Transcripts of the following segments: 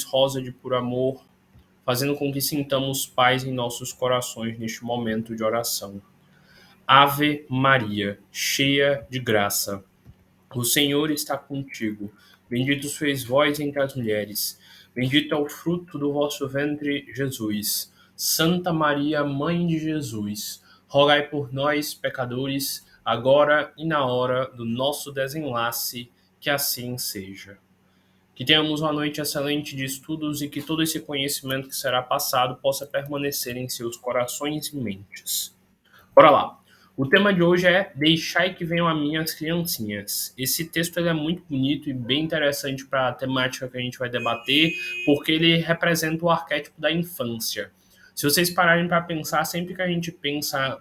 rosa de puro amor, fazendo com que sintamos paz em nossos corações neste momento de oração. Ave Maria, cheia de graça, o Senhor está contigo. Bendito sois vós entre as mulheres. Bendito é o fruto do vosso ventre, Jesus. Santa Maria, Mãe de Jesus, rogai por nós, pecadores, agora e na hora do nosso desenlace, que assim seja. Que tenhamos uma noite excelente de estudos e que todo esse conhecimento que será passado possa permanecer em seus corações e mentes. Bora lá. O tema de hoje é Deixai que venham a mim as criancinhas. Esse texto ele é muito bonito e bem interessante para a temática que a gente vai debater, porque ele representa o arquétipo da infância. Se vocês pararem para pensar, sempre que a gente pensa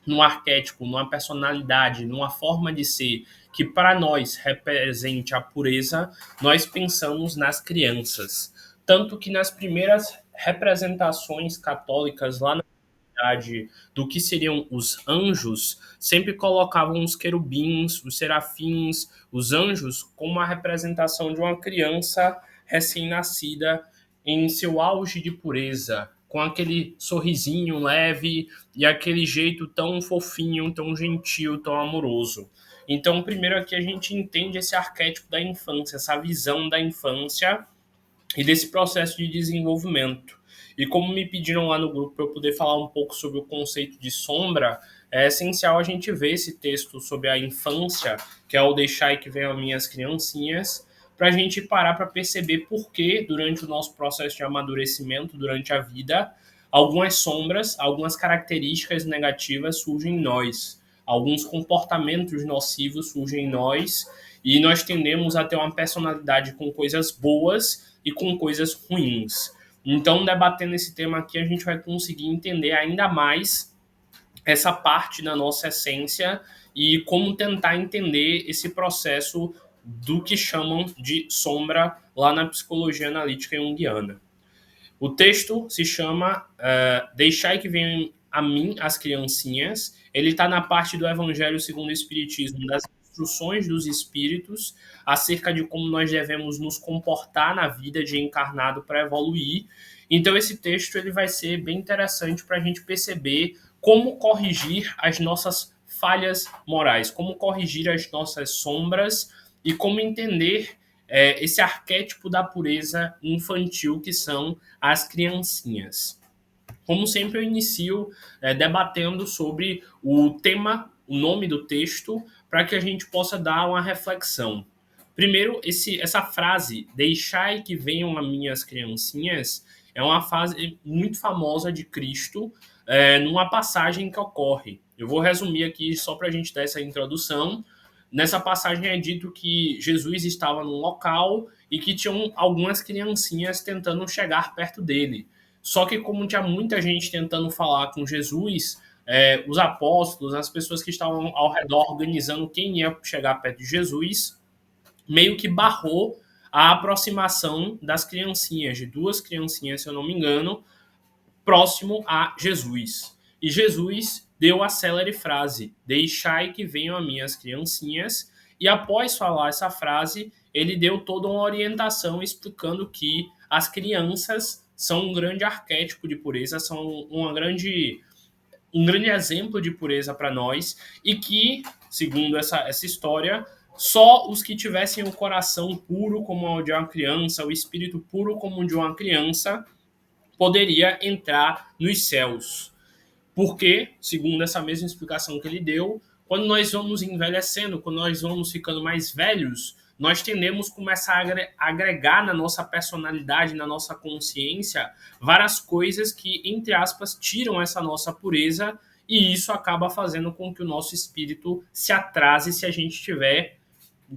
num arquétipo, numa personalidade, numa forma de ser que para nós represente a pureza, nós pensamos nas crianças. Tanto que nas primeiras representações católicas lá na idade do que seriam os anjos, sempre colocavam os querubins, os serafins, os anjos como a representação de uma criança recém-nascida em seu auge de pureza, com aquele sorrisinho leve e aquele jeito tão fofinho, tão gentil, tão amoroso. Então, primeiro aqui a gente entende esse arquétipo da infância, essa visão da infância e desse processo de desenvolvimento. E como me pediram lá no grupo para eu poder falar um pouco sobre o conceito de sombra, é essencial a gente ver esse texto sobre a infância, que é o Deixai que venham as minhas criancinhas, para a gente parar para perceber por que, durante o nosso processo de amadurecimento, durante a vida, algumas sombras, algumas características negativas surgem em nós, alguns comportamentos nocivos surgem em nós, e nós tendemos a ter uma personalidade com coisas boas e com coisas ruins. Então, debatendo esse tema aqui, a gente vai conseguir entender ainda mais essa parte da nossa essência e como tentar entender esse processo do que chamam de sombra lá na psicologia analítica junguiana. O texto se chama Deixai que venham a mim as criancinhas. Ele está na parte do Evangelho segundo o Espiritismo, das instruções dos espíritos acerca de como nós devemos nos comportar na vida de encarnado para evoluir. Então esse texto ele vai ser bem interessante para a gente perceber como corrigir as nossas falhas morais, como corrigir as nossas sombras e como entender esse arquétipo da pureza infantil que são as criancinhas. Como sempre, eu inicio debatendo sobre o tema, o nome do texto, para que a gente possa dar uma reflexão. Primeiro, essa frase, deixai que venham a minhas criancinhas, é uma frase muito famosa de Cristo, numa passagem que ocorre. Eu vou resumir aqui só para a gente dar essa introdução. Nessa passagem é dito que Jesus estava num local e que tinham algumas criancinhas tentando chegar perto dele. Só que como tinha muita gente tentando falar com Jesus, os apóstolos, as pessoas que estavam ao redor organizando quem ia chegar perto de Jesus, meio que barrou a aproximação das criancinhas, de duas criancinhas, se eu não me engano, próximo a Jesus. E Jesus deu a célere frase, deixai que venham a mim as criancinhas, e após falar essa frase, ele deu toda uma orientação explicando que as crianças são um grande arquétipo de pureza, são um grande exemplo de pureza para nós, e que, segundo essa história, só os que tivessem o coração puro como o de uma criança, o espírito puro como o de uma criança, poderia entrar nos céus. Porque, segundo essa mesma explicação que ele deu, quando nós vamos envelhecendo, quando nós vamos ficando mais velhos, nós tendemos a começar a agregar na nossa personalidade, na nossa consciência, várias coisas que, entre aspas, tiram essa nossa pureza, e isso acaba fazendo com que o nosso espírito se atrase se a gente tiver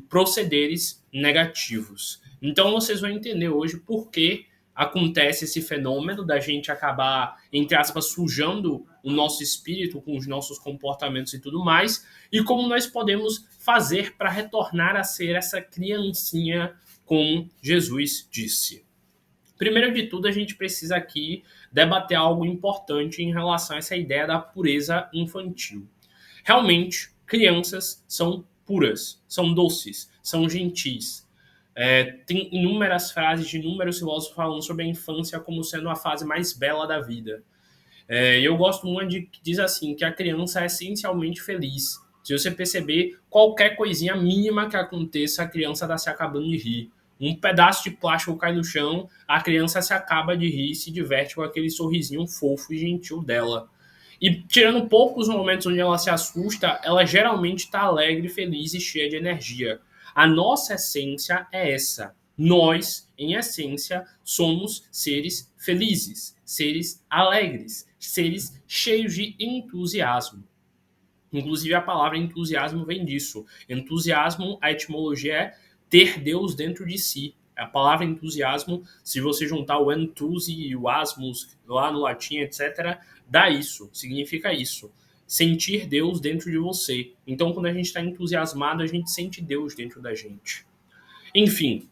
procederes negativos. Então vocês vão entender hoje por que acontece esse fenômeno da gente acabar, entre aspas, sujando o nosso espírito com os nossos comportamentos e tudo mais, e como nós podemos fazer para retornar a ser essa criancinha, como Jesus disse. Primeiro de tudo, a gente precisa aqui debater algo importante em relação a essa ideia da pureza infantil. Realmente, crianças são puras, são doces, são gentis. Tem inúmeras frases de inúmeros filósofos falando sobre a infância como sendo a fase mais bela da vida. E eu gosto muito de que diz assim, que a criança é essencialmente feliz. Se você perceber, qualquer coisinha mínima que aconteça, a criança está se acabando de rir. Um pedaço de plástico cai no chão, a criança se acaba de rir e se diverte com aquele sorrisinho fofo e gentil dela. E tirando poucos momentos onde ela se assusta, ela geralmente está alegre, feliz e cheia de energia. A nossa essência é essa. Nós, em essência, somos seres felizes, seres alegres, seres cheios de entusiasmo. Inclusive, a palavra entusiasmo vem disso. Entusiasmo, a etimologia é ter Deus dentro de si. A palavra entusiasmo, se você juntar o entus e o asmus lá no latim, etc., dá isso, significa isso. Sentir Deus dentro de você. Então, quando a gente está entusiasmado, a gente sente Deus dentro da gente. Enfim,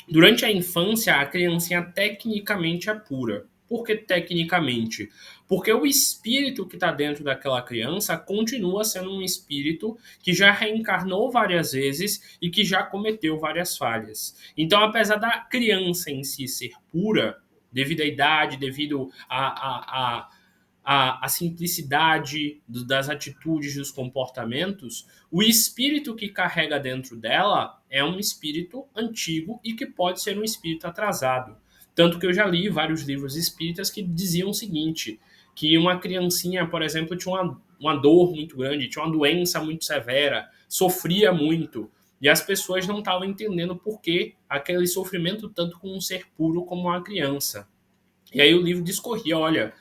durante a infância, a criancinha tecnicamente é pura. Por que tecnicamente? Porque o espírito que está dentro daquela criança continua sendo um espírito que já reencarnou várias vezes e que já cometeu várias falhas. Então, apesar da criança em si ser pura, devido à idade, devido a simplicidade das atitudes, dos comportamentos, o espírito que carrega dentro dela é um espírito antigo e que pode ser um espírito atrasado. Tanto que eu já li vários livros espíritas que diziam o seguinte, que uma criancinha, por exemplo, tinha uma dor muito grande, tinha uma doença muito severa, sofria muito, e as pessoas não estavam entendendo por que aquele sofrimento tanto com um ser puro como uma criança. E aí o livro discorria, olha,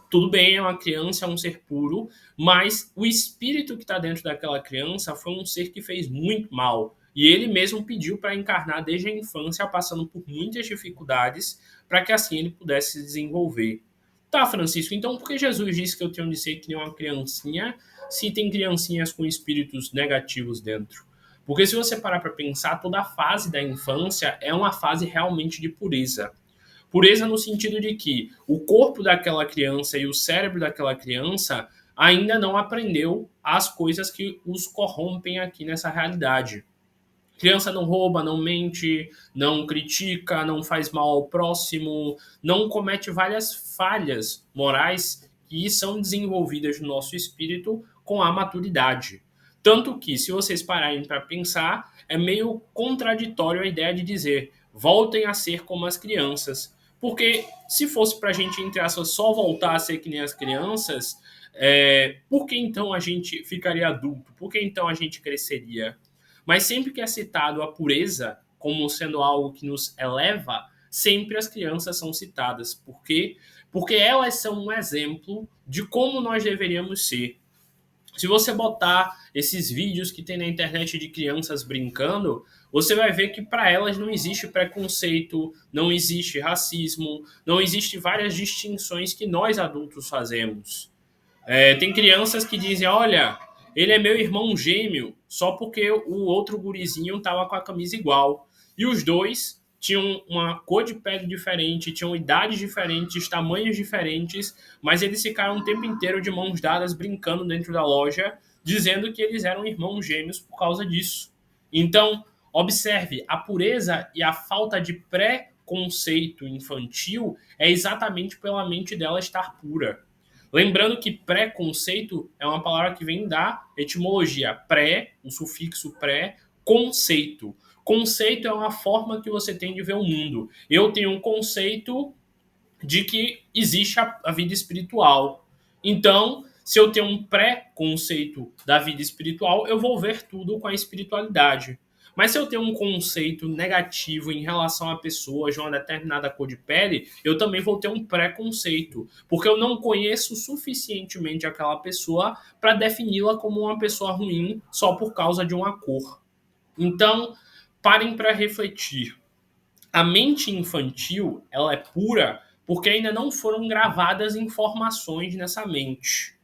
tudo bem, é uma criança, é um ser puro, mas o espírito que está dentro daquela criança foi um ser que fez muito mal. E ele mesmo pediu para encarnar desde a infância, passando por muitas dificuldades, para que assim ele pudesse se desenvolver. Tá, Francisco, então por que Jesus disse que eu tenho de ser que nem uma criancinha, se tem criancinhas com espíritos negativos dentro? Porque se você parar para pensar, toda a fase da infância é uma fase realmente de pureza. Pureza no sentido de que o corpo daquela criança e o cérebro daquela criança ainda não aprendeu as coisas que os corrompem aqui nessa realidade. Criança não rouba, não mente, não critica, não faz mal ao próximo, não comete várias falhas morais que são desenvolvidas no nosso espírito com a maturidade. Tanto que, se vocês pararem para pensar, é meio contraditório a ideia de dizer voltem a ser como as crianças. Porque se fosse para a gente, entre aspas, só voltar a ser que nem as crianças, por que então a gente ficaria adulto? Por que então a gente cresceria? Mas sempre que é citado a pureza como sendo algo que nos eleva, sempre as crianças são citadas. Por quê? Porque elas são um exemplo de como nós deveríamos ser. Se você botar esses vídeos que tem na internet de crianças brincando, você vai ver que para elas não existe preconceito, não existe racismo, não existe várias distinções que nós adultos fazemos. Tem crianças que dizem, olha, ele é meu irmão gêmeo, só porque o outro gurizinho tava com a camisa igual. E os dois tinham uma cor de pele diferente, tinham idades diferentes, tamanhos diferentes, mas eles ficaram o tempo inteiro de mãos dadas brincando dentro da loja, dizendo que eles eram irmãos gêmeos por causa disso. Então, observe, a pureza e a falta de pré-conceito infantil é exatamente pela mente dela estar pura. Lembrando que preconceito é uma palavra que vem da etimologia pré, o sufixo pré, conceito. Conceito é uma forma que você tem de ver o mundo. Eu tenho um conceito de que existe a vida espiritual. Então, se eu tenho um pré-conceito da vida espiritual, eu vou ver tudo com a espiritualidade. Mas se eu tenho um conceito negativo em relação a pessoas de uma determinada cor de pele, eu também vou ter um preconceito, porque eu não conheço suficientemente aquela pessoa para defini-la como uma pessoa ruim só por causa de uma cor. Então, parem para refletir. A mente infantil, ela é pura porque ainda não foram gravadas informações nessa mente.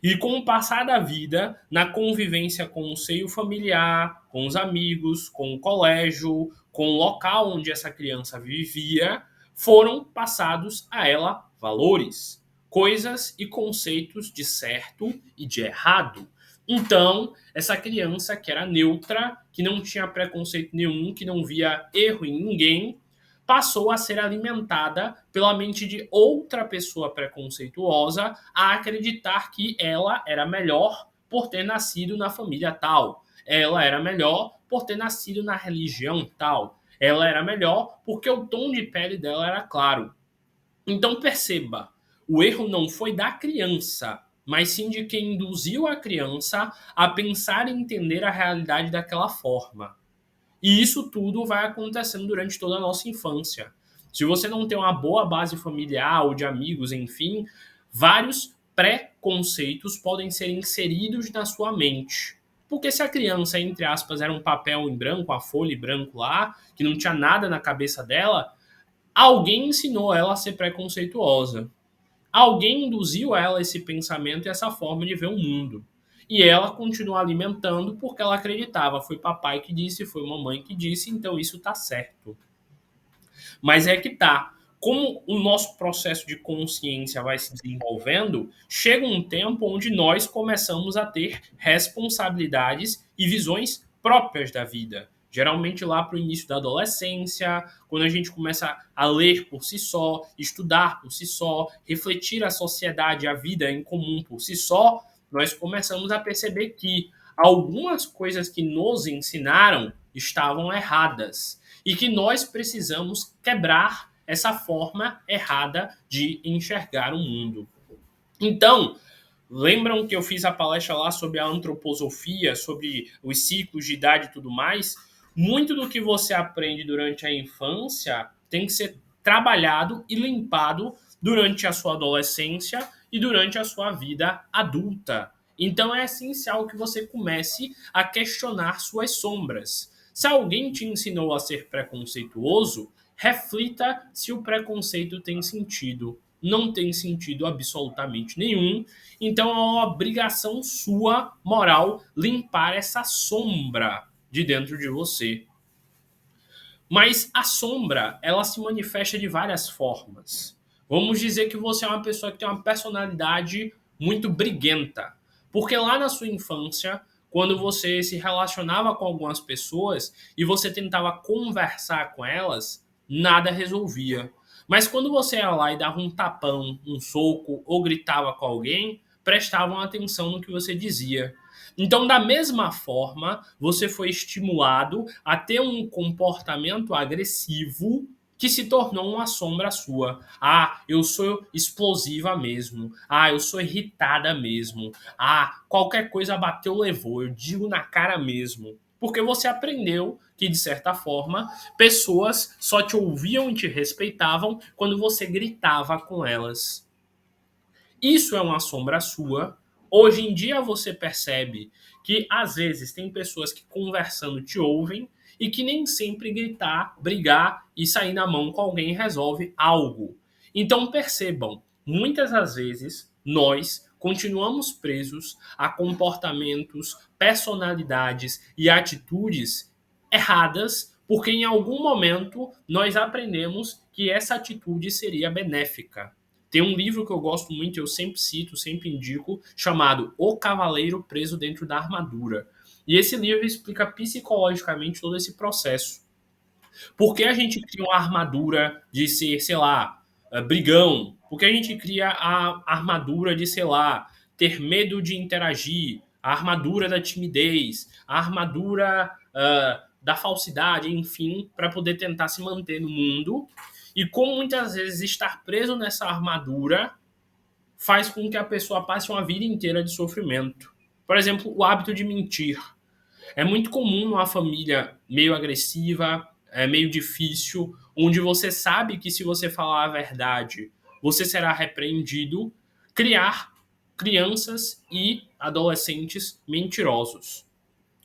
E com o passar da vida, na convivência com o seio familiar, com os amigos, com o colégio, com o local onde essa criança vivia, foram passados a ela valores, coisas e conceitos de certo e de errado. Então, essa criança que era neutra, que não tinha preconceito nenhum, que não via erro em ninguém, passou a ser alimentada pela mente de outra pessoa preconceituosa a acreditar que ela era melhor por ter nascido na família tal. Ela era melhor por ter nascido na religião tal. Ela era melhor porque o tom de pele dela era claro. Então perceba, o erro não foi da criança, mas sim de quem induziu a criança a pensar e entender a realidade daquela forma. E isso tudo vai acontecendo durante toda a nossa infância. Se você não tem uma boa base familiar ou de amigos, enfim, vários preconceitos podem ser inseridos na sua mente. Porque se a criança, entre aspas, era um papel em branco, a folha em branco lá, que não tinha nada na cabeça dela, alguém ensinou ela a ser preconceituosa. Alguém induziu a ela esse pensamento e essa forma de ver o mundo. E ela continua alimentando porque ela acreditava. Foi papai que disse, foi mamãe que disse, então isso tá certo. Mas é que tá. Como o nosso processo de consciência vai se desenvolvendo, chega um tempo onde nós começamos a ter responsabilidades e visões próprias da vida. Geralmente lá para o início da adolescência, quando a gente começa a ler por si só, estudar por si só, refletir a sociedade, a vida em comum por si só, nós começamos a perceber que algumas coisas que nos ensinaram estavam erradas e que nós precisamos quebrar essa forma errada de enxergar o mundo. Então, lembram que eu fiz a palestra lá sobre a antroposofia, sobre os ciclos de idade e tudo mais? Muito do que você aprende durante a infância tem que ser trabalhado e limpado durante a sua adolescência e durante a sua vida adulta. Então é essencial que você comece a questionar suas sombras. Se alguém te ensinou a ser preconceituoso, reflita se o preconceito tem sentido. Não tem sentido absolutamente nenhum. Então é uma obrigação sua, moral, limpar essa sombra de dentro de você. Mas a sombra, ela se manifesta de várias formas. Vamos dizer que você é uma pessoa que tem uma personalidade muito briguenta. Porque lá na sua infância, quando você se relacionava com algumas pessoas e você tentava conversar com elas, nada resolvia. Mas quando você ia lá e dava um tapão, um soco ou gritava com alguém, prestavam atenção no que você dizia. Então, da mesma forma, você foi estimulado a ter um comportamento agressivo que se tornou uma sombra sua. Ah, eu sou explosiva mesmo. Ah, eu sou irritada mesmo. Ah, qualquer coisa bateu, levou. Eu digo na cara mesmo. Porque você aprendeu que, de certa forma, pessoas só te ouviam e te respeitavam quando você gritava com elas. Isso é uma sombra sua. Hoje em dia você percebe que às vezes tem pessoas que conversando te ouvem e que nem sempre gritar, brigar e sair na mão com alguém resolve algo. Então percebam, muitas das vezes nós continuamos presos a comportamentos, personalidades e atitudes erradas porque em algum momento nós aprendemos que essa atitude seria benéfica. Tem um livro que eu gosto muito, eu sempre cito, sempre indico, chamado O Cavaleiro Preso Dentro da Armadura. E esse livro explica psicologicamente todo esse processo. Por que a gente cria uma armadura de ser, sei lá, brigão? Por que a gente cria a armadura de, sei lá, ter medo de interagir? A armadura da timidez, a armadura da falsidade, enfim, para poder tentar se manter no mundo. E como muitas vezes estar preso nessa armadura faz com que a pessoa passe uma vida inteira de sofrimento. Por exemplo, o hábito de mentir. É muito comum numa família meio agressiva, meio difícil, onde você sabe que se você falar a verdade, você será repreendido, criar crianças e adolescentes mentirosos.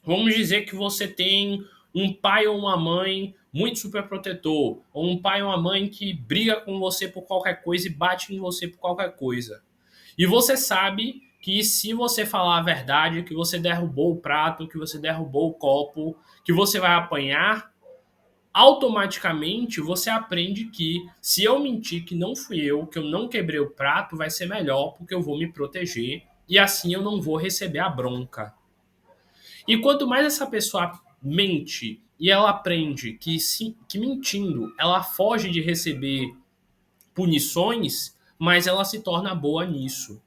Vamos dizer que você tem um pai ou uma mãe muito superprotetor, ou um pai ou uma mãe que briga com você por qualquer coisa e bate em você por qualquer coisa. E você sabe que se você falar a verdade, que você derrubou o prato, que você derrubou o copo, que você vai apanhar, automaticamente você aprende que se eu mentir que não fui eu, que eu não quebrei o prato, vai ser melhor porque eu vou me proteger e assim eu não vou receber a bronca. E quanto mais essa pessoa mente e ela aprende que mentindo ela foge de receber punições, mais ela se torna boa nisso.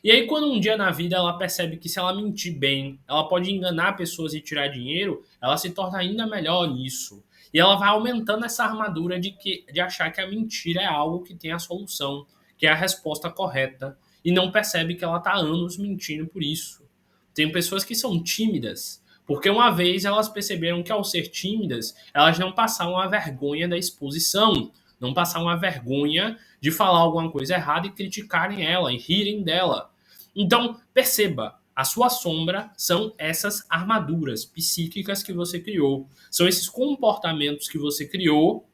E aí, quando um dia na vida ela percebe que se ela mentir bem, ela pode enganar pessoas e tirar dinheiro, ela se torna ainda melhor nisso. E ela vai aumentando essa armadura de achar que a mentira é algo que tem a solução, que é a resposta correta, e não percebe que ela está há anos mentindo por isso. Tem pessoas que são tímidas, porque uma vez elas perceberam que ao ser tímidas, elas não passavam a vergonha da exposição, não passavam a vergonha de falar alguma coisa errada e criticarem ela e rirem dela. Então, perceba, a sua sombra são essas armaduras psíquicas que você criou. São esses comportamentos que você criou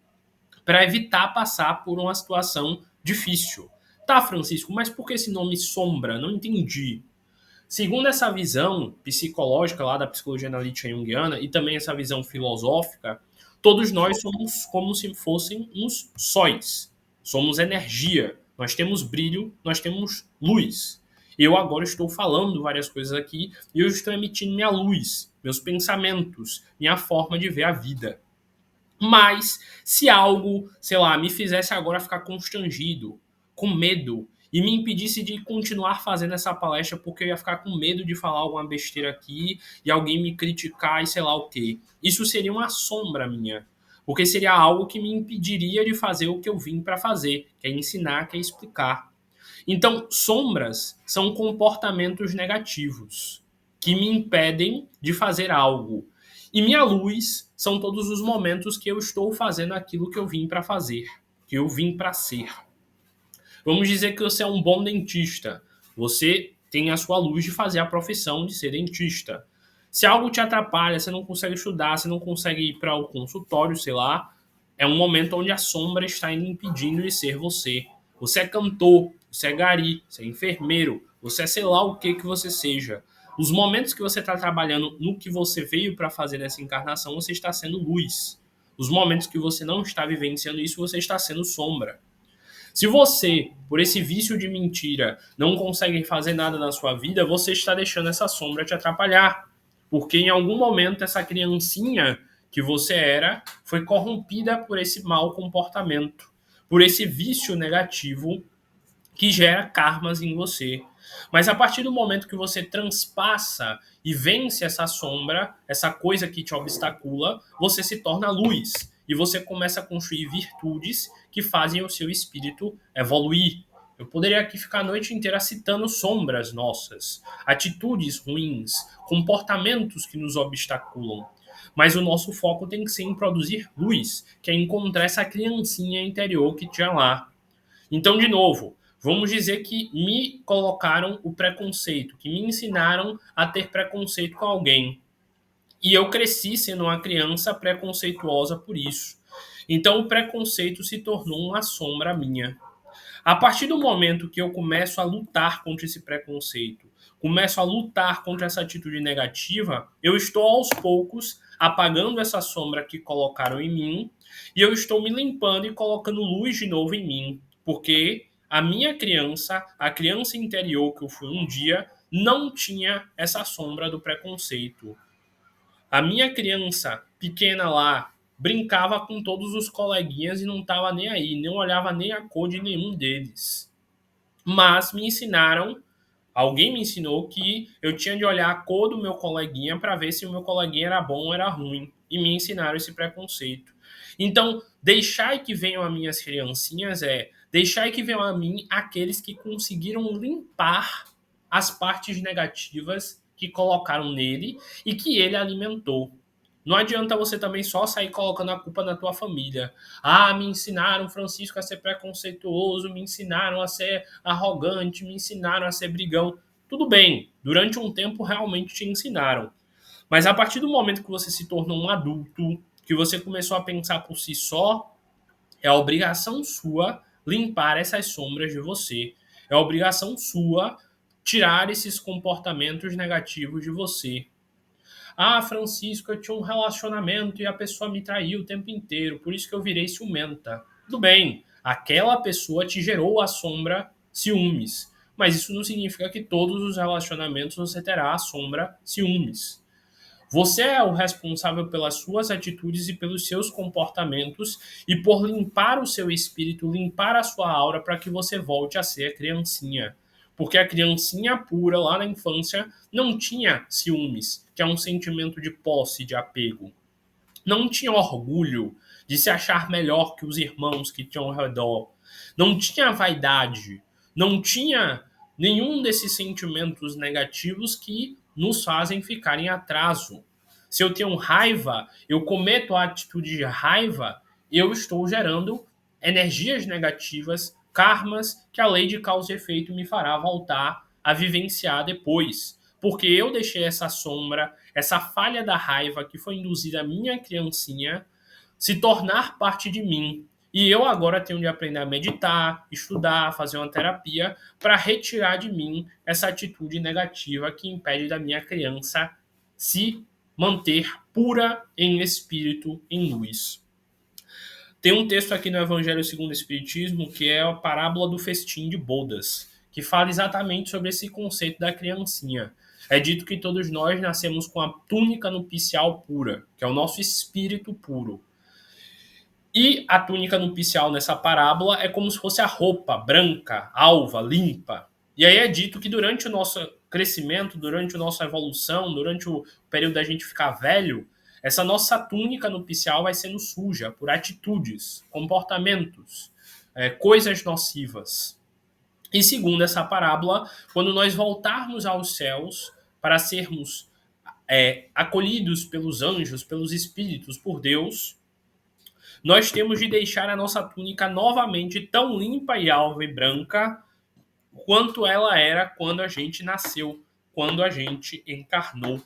para evitar passar por uma situação difícil. Tá, Francisco, mas por que esse nome sombra? Não entendi. Segundo essa visão psicológica lá da psicologia analítica junguiana e também essa visão filosófica, todos nós somos como se fossem uns sóis. Somos energia. Nós temos brilho, nós temos luz. Eu agora estou falando várias coisas aqui e eu estou emitindo minha luz, meus pensamentos, minha forma de ver a vida. Mas se algo, sei lá, me fizesse agora ficar constrangido, com medo, e me impedisse de continuar fazendo essa palestra porque eu ia ficar com medo de falar alguma besteira aqui e alguém me criticar e sei lá o quê. Isso seria uma sombra minha. Porque seria algo que me impediria de fazer o que eu vim para fazer, que é ensinar, que é explicar. Então, sombras são comportamentos negativos que me impedem de fazer algo. E minha luz são todos os momentos que eu estou fazendo aquilo que eu vim para fazer, que eu vim para ser. Vamos dizer que você é um bom dentista. Você tem a sua luz de fazer a profissão de ser dentista. Se algo te atrapalha, você não consegue estudar, você não consegue ir para o consultório, sei lá, é um momento onde a sombra está indo impedindo de ser você. Você é cantor, você é gari, você é enfermeiro, você é sei lá o que você seja. Os momentos que você está trabalhando no que você veio para fazer nessa encarnação, você está sendo luz. Os momentos que você não está vivenciando isso, você está sendo sombra. Se você, por esse vício de mentira, não consegue fazer nada na sua vida, você está deixando essa sombra te atrapalhar. Porque em algum momento essa criancinha que você era foi corrompida por esse mau comportamento, por esse vício negativo que gera karmas em você. Mas a partir do momento que você transpassa e vence essa sombra, essa coisa que te obstacula, você se torna luz. E você começa a construir virtudes que fazem o seu espírito evoluir. Eu poderia aqui ficar a noite inteira citando sombras nossas, atitudes ruins, comportamentos que nos obstaculam. Mas o nosso foco tem que ser em produzir luz, que é encontrar essa criancinha interior que tinha lá. Então, de novo, vamos dizer que me colocaram o preconceito, que me ensinaram a ter preconceito com alguém. E eu cresci sendo uma criança preconceituosa por isso. Então, o preconceito se tornou uma sombra minha. A partir do momento que eu começo a lutar contra esse preconceito, começo a lutar contra essa atitude negativa, eu estou aos poucos apagando essa sombra que colocaram em mim e eu estou me limpando e colocando luz de novo em mim, porque a minha criança, a criança interior que eu fui um dia, não tinha essa sombra do preconceito. A minha criança pequena lá brincava com todos os coleguinhas e não estava nem aí, não olhava nem a cor de nenhum deles. Mas me ensinaram, alguém me ensinou que eu tinha de olhar a cor do meu coleguinha para ver se o meu coleguinha era bom ou era ruim. E me ensinaram esse preconceito. Então, deixar que venham as minhas criancinhas é deixar que venham a mim aqueles que conseguiram limpar as partes negativas que colocaram nele e que ele alimentou. Não adianta você também só sair colocando a culpa na tua família. Ah, me ensinaram, Francisco, a ser preconceituoso, me ensinaram a ser arrogante, me ensinaram a ser brigão. Tudo bem, durante um tempo realmente te ensinaram. Mas a partir do momento que você se tornou um adulto, que você começou a pensar por si só, é a obrigação sua limpar essas sombras de você. É a obrigação sua tirar esses comportamentos negativos de você. Ah, Francisco, eu tinha um relacionamento e a pessoa me traiu o tempo inteiro, por isso que eu virei ciumenta. Tudo bem, aquela pessoa te gerou a sombra ciúmes. mas isso não significa que todos os relacionamentos você terá a sombra ciúmes. Você é o responsável pelas suas atitudes e pelos seus comportamentos e por limpar o seu espírito, limpar a sua aura para que você volte a ser a criancinha. Porque a criancinha pura lá na infância não tinha ciúmes, que é um sentimento de posse, de apego. Não tinha orgulho de se achar melhor que os irmãos que tinham ao redor. Não tinha vaidade. Não tinha nenhum desses sentimentos negativos que nos fazem ficar em atraso. Se eu tenho raiva, eu cometo a atitude de raiva, eu estou gerando energias negativas, karmas, que a lei de causa e efeito me fará voltar a vivenciar depois. Porque eu deixei essa sombra, essa falha da raiva que foi induzida à minha criancinha, se tornar parte de mim. E eu agora tenho de aprender a meditar, estudar, fazer uma terapia para retirar de mim essa atitude negativa que impede da minha criança se manter pura em espírito, em luz. Tem um texto aqui no Evangelho segundo o Espiritismo que é a parábola do festim de bodas, que fala exatamente sobre esse conceito da criancinha. É dito que todos nós nascemos com a túnica nupcial pura, que é o nosso espírito puro. E a túnica nupcial nessa parábola é como se fosse a roupa branca, alva, limpa. E aí é dito que durante o nosso crescimento, durante a nossa evolução, durante o período da gente ficar velho, essa nossa túnica nupcial vai sendo suja por atitudes, comportamentos, coisas nocivas. E segundo essa parábola, quando nós voltarmos aos céus para sermos acolhidos pelos anjos, pelos espíritos, por Deus, nós temos de deixar a nossa túnica novamente tão limpa e alva e branca quanto ela era quando a gente nasceu, quando a gente encarnou.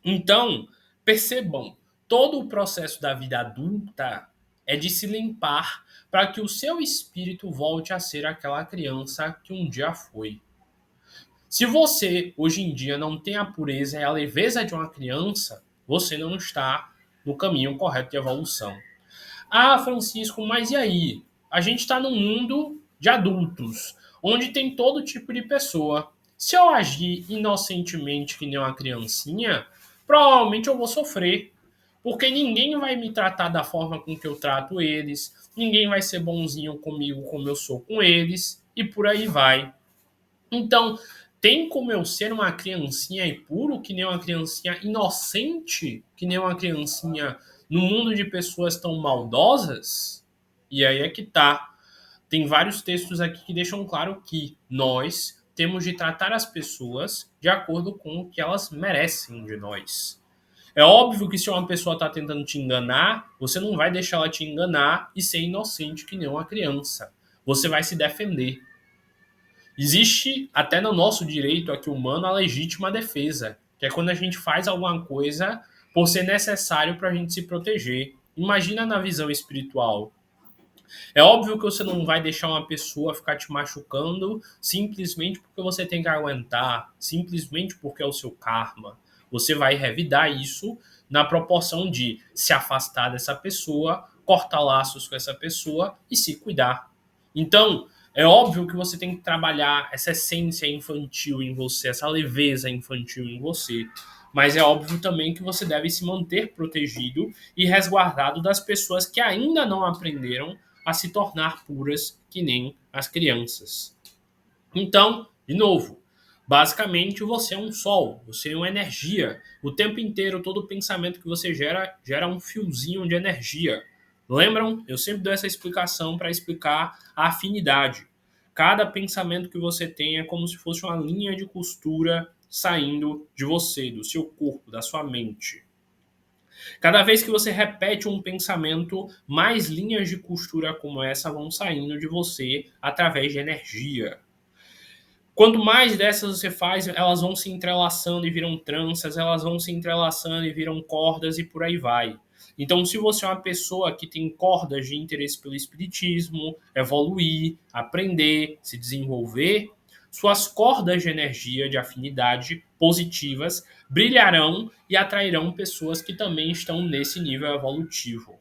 Então, percebam, todo o processo da vida adulta é de se limpar para que o seu espírito volte a ser aquela criança que um dia foi. Se você, hoje em dia, não tem a pureza e a leveza de uma criança, você não está no caminho correto de evolução. Ah, Francisco, mas e aí? A gente está num mundo de adultos, onde tem todo tipo de pessoa. Se eu agir inocentemente que nem uma criancinha, provavelmente eu vou sofrer. Porque ninguém vai me tratar da forma com que eu trato eles, ninguém vai ser bonzinho comigo como eu sou com eles, e por aí vai. Então, tem como eu ser uma criancinha e puro, que nem uma criancinha inocente, que nem uma criancinha no mundo de pessoas tão maldosas? E aí é que tá. Tem vários textos aqui que deixam claro que nós temos de tratar as pessoas de acordo com o que elas merecem de nós. É óbvio que se uma pessoa está tentando te enganar, você não vai deixar ela te enganar e ser inocente que nem uma criança. Você vai se defender. Existe até no nosso direito aqui humano a legítima defesa, que é quando a gente faz alguma coisa por ser necessário para a gente se proteger. Imagina na visão espiritual. É óbvio que você não vai deixar uma pessoa ficar te machucando simplesmente porque você tem que aguentar, simplesmente porque é o seu karma. Você vai revidar isso na proporção de se afastar dessa pessoa, cortar laços com essa pessoa e se cuidar. Então, é óbvio que você tem que trabalhar essa essência infantil em você, essa leveza infantil em você. Mas é óbvio também que você deve se manter protegido e resguardado das pessoas que ainda não aprenderam a se tornar puras que nem as crianças. Então, de novo, basicamente você é um sol, você é uma energia. O tempo inteiro, todo pensamento que você gera um fiozinho de energia. Lembram? Eu sempre dou essa explicação para explicar a afinidade. Cada pensamento que você tem é como se fosse uma linha de costura saindo de você, do seu corpo, da sua mente. Cada vez que você repete um pensamento, mais linhas de costura como essa vão saindo de você através de energia. Quanto mais dessas você faz, elas vão se entrelaçando e viram tranças, elas vão se entrelaçando e viram cordas e por aí vai. Então, se você é uma pessoa que tem cordas de interesse pelo espiritismo, evoluir, aprender, se desenvolver, suas cordas de energia, de afinidade positivas brilharão e atrairão pessoas que também estão nesse nível evolutivo.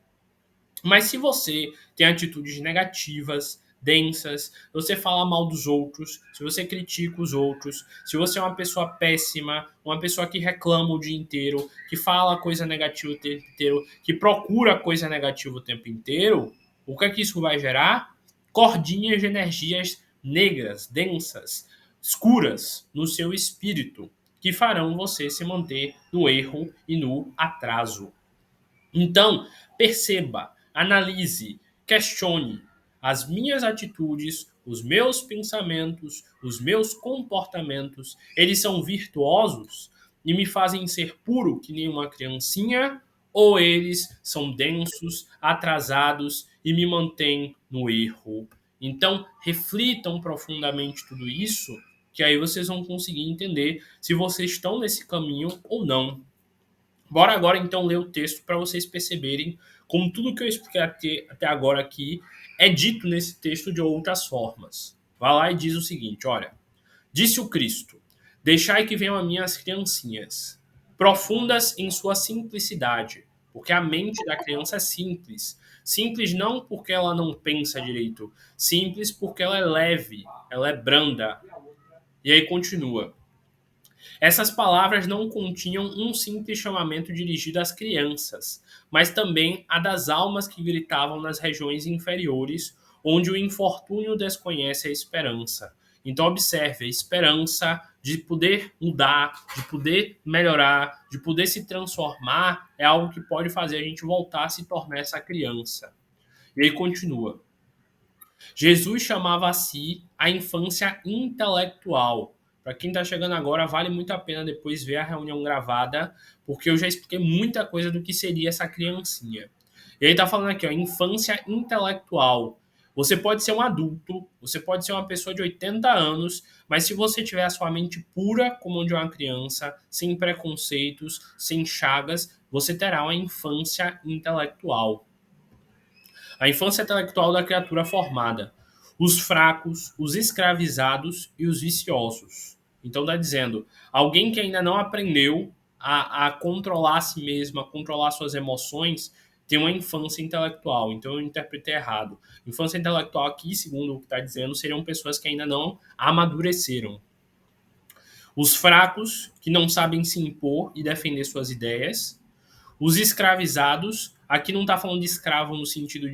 Mas se você tem atitudes negativas, densas, se você fala mal dos outros, se você critica os outros, se você é uma pessoa péssima, uma pessoa que reclama o dia inteiro, que fala coisa negativa o tempo inteiro, que procura coisa negativa o tempo inteiro, o que é que isso vai gerar? Cordinhas de energias negras, densas, escuras no seu espírito, que farão você se manter no erro e no atraso. Então, perceba, analise, questione as minhas atitudes, os meus pensamentos, os meus comportamentos, eles são virtuosos e me fazem ser puro que nem uma criancinha, ou eles são densos, atrasados e me mantêm no erro. Então, reflitam profundamente tudo isso, que aí vocês vão conseguir entender se vocês estão nesse caminho ou não. Bora agora então ler o texto para vocês perceberem como tudo que eu expliquei até agora aqui é dito nesse texto de outras formas. Vai lá e diz o seguinte, olha. Disse o Cristo, deixai que venham a mim as criancinhas, profundas em sua simplicidade, porque a mente da criança é simples. Simples não porque ela não pensa direito, simples porque ela é leve, ela é branda. E aí continua. Essas palavras não continham um simples chamamento dirigido às crianças, mas também a das almas que gritavam nas regiões inferiores, onde o infortúnio desconhece a esperança. Então, observe, a esperança de poder mudar, de poder melhorar, de poder se transformar, é algo que pode fazer a gente voltar a se tornar essa criança. E aí continua. Jesus chamava a si a infância intelectual. Para quem está chegando agora, vale muito a pena depois ver a reunião gravada, porque eu já expliquei muita coisa do que seria essa criancinha. E aí está falando aqui, ó, infância intelectual. Você pode ser um adulto, você pode ser uma pessoa de 80 anos, mas se você tiver a sua mente pura como a de uma criança, sem preconceitos, sem chagas, você terá uma infância intelectual. A infância intelectual da criatura formada, os fracos, os escravizados e os viciosos. Então está dizendo, alguém que ainda não aprendeu a controlar a si mesmo, a controlar suas emoções, tem uma infância intelectual. Então eu interpretei errado. Infância intelectual aqui, segundo o que está dizendo, seriam pessoas que ainda não amadureceram. Os fracos, que não sabem se impor e defender suas ideias. Os escravizados, aqui não está falando de escravo no sentido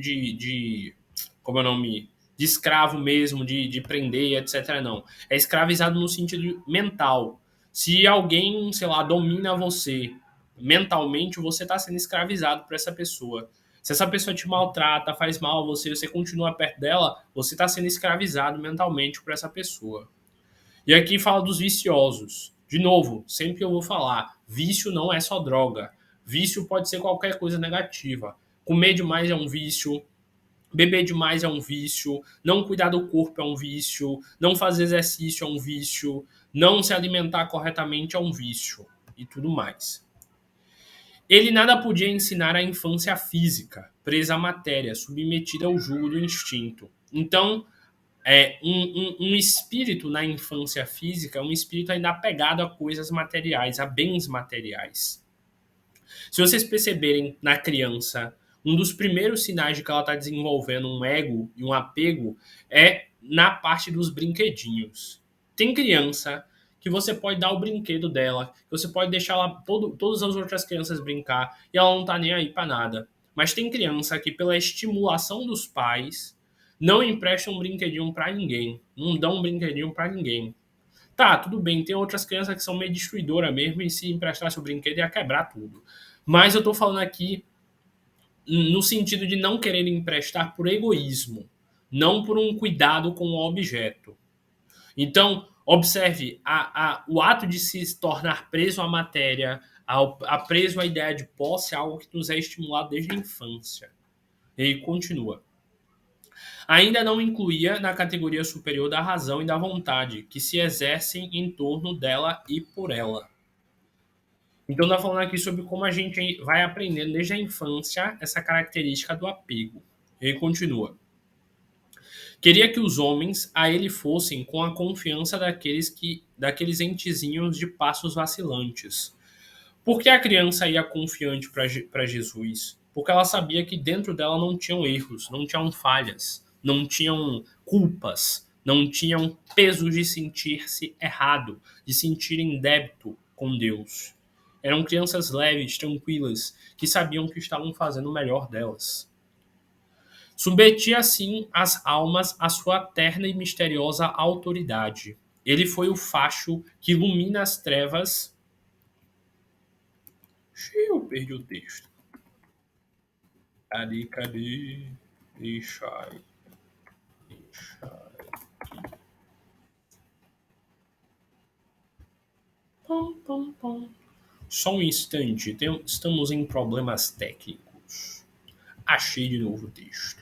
como é o nome? De escravo mesmo, de prender, etc. Não. É escravizado no sentido mental. Se alguém, sei lá, domina você mentalmente, você está sendo escravizado por essa pessoa. Se essa pessoa te maltrata, faz mal a você, você continua perto dela, você está sendo escravizado mentalmente por essa pessoa. E aqui fala dos viciosos. De novo, sempre que eu vou falar, vício não é só droga. Vício pode ser qualquer coisa negativa. Comer demais é um vício, beber demais é um vício, não cuidar do corpo é um vício, não fazer exercício é um vício, não se alimentar corretamente é um vício e tudo mais. Ele nada podia ensinar à infância física, presa à matéria, submetida ao jugo do instinto. Então, um espírito na infância física é um espírito ainda apegado a coisas materiais, a bens materiais. Se vocês perceberem na criança, um dos primeiros sinais de que ela está desenvolvendo um ego e um apego é na parte dos brinquedinhos. Tem criança que você pode dar o brinquedo dela, que você pode deixar ela, todas as outras crianças brincar e ela não está nem aí para nada. Mas tem criança que, pela estimulação dos pais, não emprestam um brinquedinho para ninguém, não dão um brinquedinho para ninguém. Tá, tudo bem, tem outras crianças que são meio destruidoras mesmo e se emprestasse o brinquedo ia quebrar tudo. Mas eu tô falando aqui no sentido de não querer emprestar por egoísmo, não por um cuidado com o objeto. Então, observe, o ato de se tornar preso à matéria, preso à ideia de posse, é algo que nos é estimulado desde a infância. E aí continua. Ainda não incluía na categoria superior da razão e da vontade, que se exercem em torno dela e por ela. Então está falando aqui sobre como a gente vai aprendendo desde a infância essa característica do apego. Ele continua. Queria que os homens a ele fossem com a confiança daqueles entezinhos de passos vacilantes. Por que a criança ia confiante para Jesus? Porque ela sabia que dentro dela não tinham erros, não tinham falhas. não tinham culpas, não tinham pesos de sentir-se errado, de sentir em débito com Deus. Eram crianças leves, tranquilas, que sabiam que estavam fazendo o melhor delas. Submetia assim as almas à sua terna e misteriosa autoridade. Ele foi o facho que ilumina as trevas. Eu perdi o texto. Cadê? Deixa aí. Deixa. Pom, pom, pom. Só um instante, estamos em problemas técnicos. Achei de novo o texto.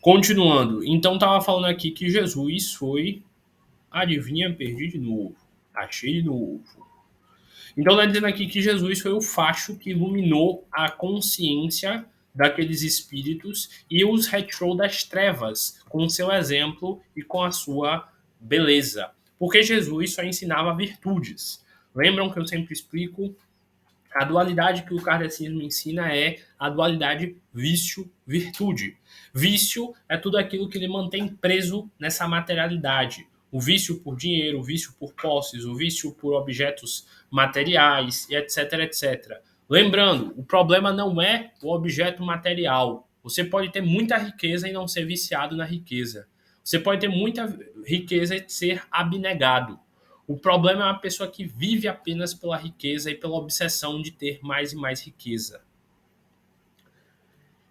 Continuando, então estava falando aqui que Jesus foi. Adivinha, perdi de novo. Achei de novo. Então está dizendo aqui que Jesus foi o facho que iluminou a consciência daqueles espíritos e os retirou das trevas com o seu exemplo e com a sua beleza. Porque Jesus só ensinava virtudes. Lembram que eu sempre explico? A dualidade que o kardecismo ensina é a dualidade vício-virtude. Vício é tudo aquilo que ele mantém preso nessa materialidade. O vício por dinheiro, o vício por posses, o vício por objetos materiais, e etc, etc. Lembrando, o problema não é o objeto material. Você pode ter muita riqueza e não ser viciado na riqueza. Você pode ter muita riqueza e ser abnegado. O problema é uma pessoa que vive apenas pela riqueza e pela obsessão de ter mais e mais riqueza.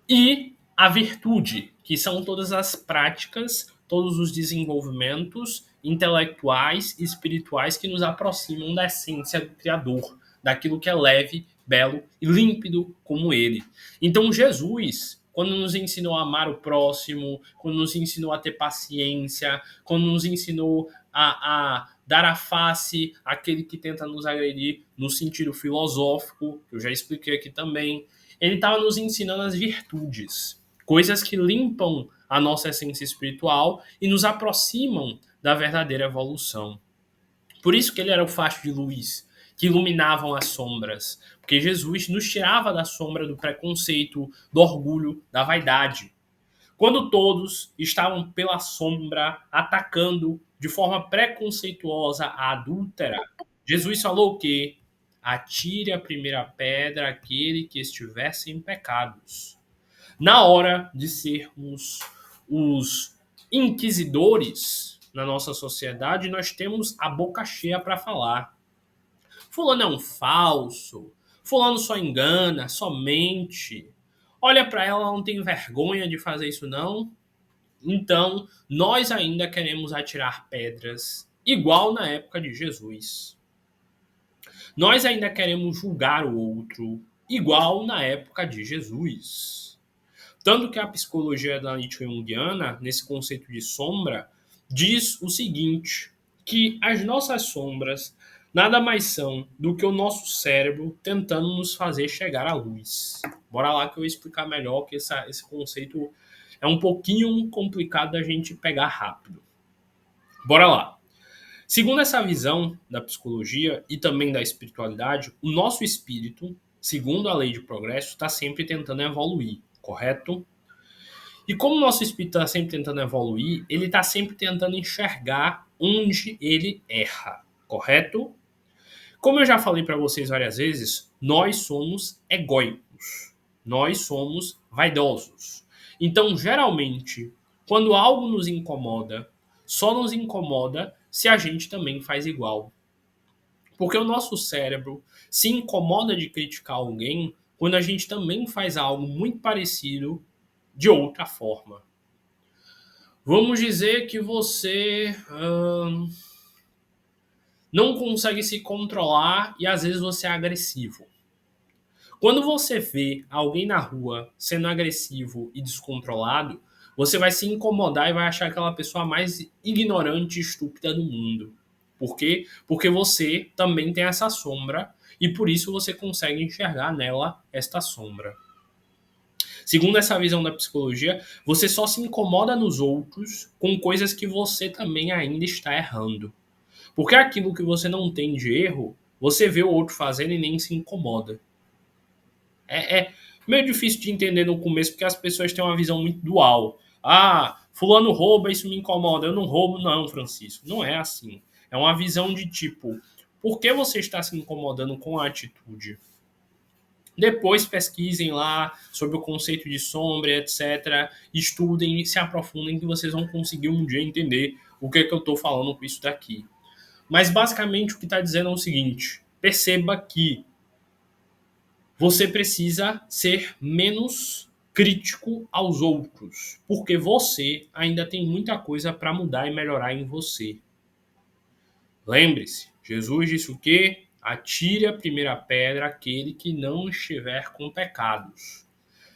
E a virtude, que são todas as práticas, todos os desenvolvimentos intelectuais e espirituais que nos aproximam da essência do Criador, daquilo que é leve, belo e límpido como ele. Então Jesus, quando nos ensinou a amar o próximo, quando nos ensinou a ter paciência, quando nos ensinou a dar a face àquele que tenta nos agredir no sentido filosófico, que eu já expliquei aqui também, ele estava nos ensinando as virtudes, coisas que limpam a nossa essência espiritual e nos aproximam da verdadeira evolução. Por isso que ele era o facho de luz, que iluminavam as sombras, porque Jesus nos tirava da sombra do preconceito, do orgulho, da vaidade. Quando todos estavam pela sombra atacando de forma preconceituosa a adúltera, Jesus falou o quê? Atire a primeira pedra aquele que estiver sem pecados. Na hora de sermos os inquisidores na nossa sociedade, nós temos a boca cheia para falar. Fulano é um falso, fulano só engana, só mente. Olha para ela, ela não tem vergonha de fazer isso não. Então, nós ainda queremos atirar pedras, igual na época de Jesus. Nós ainda queremos julgar o outro, igual na época de Jesus. Tanto que a psicologia da Nietzsche Jungiana, nesse conceito de sombra, diz o seguinte, que as nossas sombras nada mais são do que o nosso cérebro tentando nos fazer chegar à luz. Bora lá que eu vou explicar melhor, que esse conceito é um pouquinho complicado da gente pegar rápido. Bora lá. Segundo essa visão da psicologia e também da espiritualidade, o nosso espírito, segundo a lei de progresso, está sempre tentando evoluir, correto? E como o nosso espírito está sempre tentando evoluir, ele está sempre tentando enxergar onde ele erra, correto? Como eu já falei para vocês várias vezes, nós somos egóicos, nós somos vaidosos. Então, geralmente, quando algo nos incomoda, só nos incomoda se a gente também faz igual. Porque o nosso cérebro se incomoda de criticar alguém quando a gente também faz algo muito parecido de outra forma. Vamos dizer que você não consegue se controlar e às vezes você é agressivo. Quando você vê alguém na rua sendo agressivo e descontrolado, você vai se incomodar e vai achar aquela pessoa mais ignorante e estúpida do mundo. Por quê? Porque você também tem essa sombra e por isso você consegue enxergar nela esta sombra. Segundo essa visão da psicologia, você só se incomoda nos outros com coisas que você também ainda está errando. Porque aquilo que você não tem de erro, você vê o outro fazendo e nem se incomoda. É meio difícil de entender no começo porque as pessoas têm uma visão muito dual. Ah, fulano rouba, isso me incomoda. Eu não roubo, não, Francisco. Não é assim. É uma visão de tipo, por que você está se incomodando com a atitude? Depois pesquisem lá sobre o conceito de sombra, etc. Estudem e se aprofundem que vocês vão conseguir um dia entender o que, é que eu estou falando com isso daqui. Mas basicamente o que está dizendo é o seguinte: perceba que você precisa ser menos crítico aos outros, porque você ainda tem muita coisa para mudar e melhorar em você. Lembre-se, Jesus disse o quê? Atire a primeira pedra aquele que não estiver com pecados.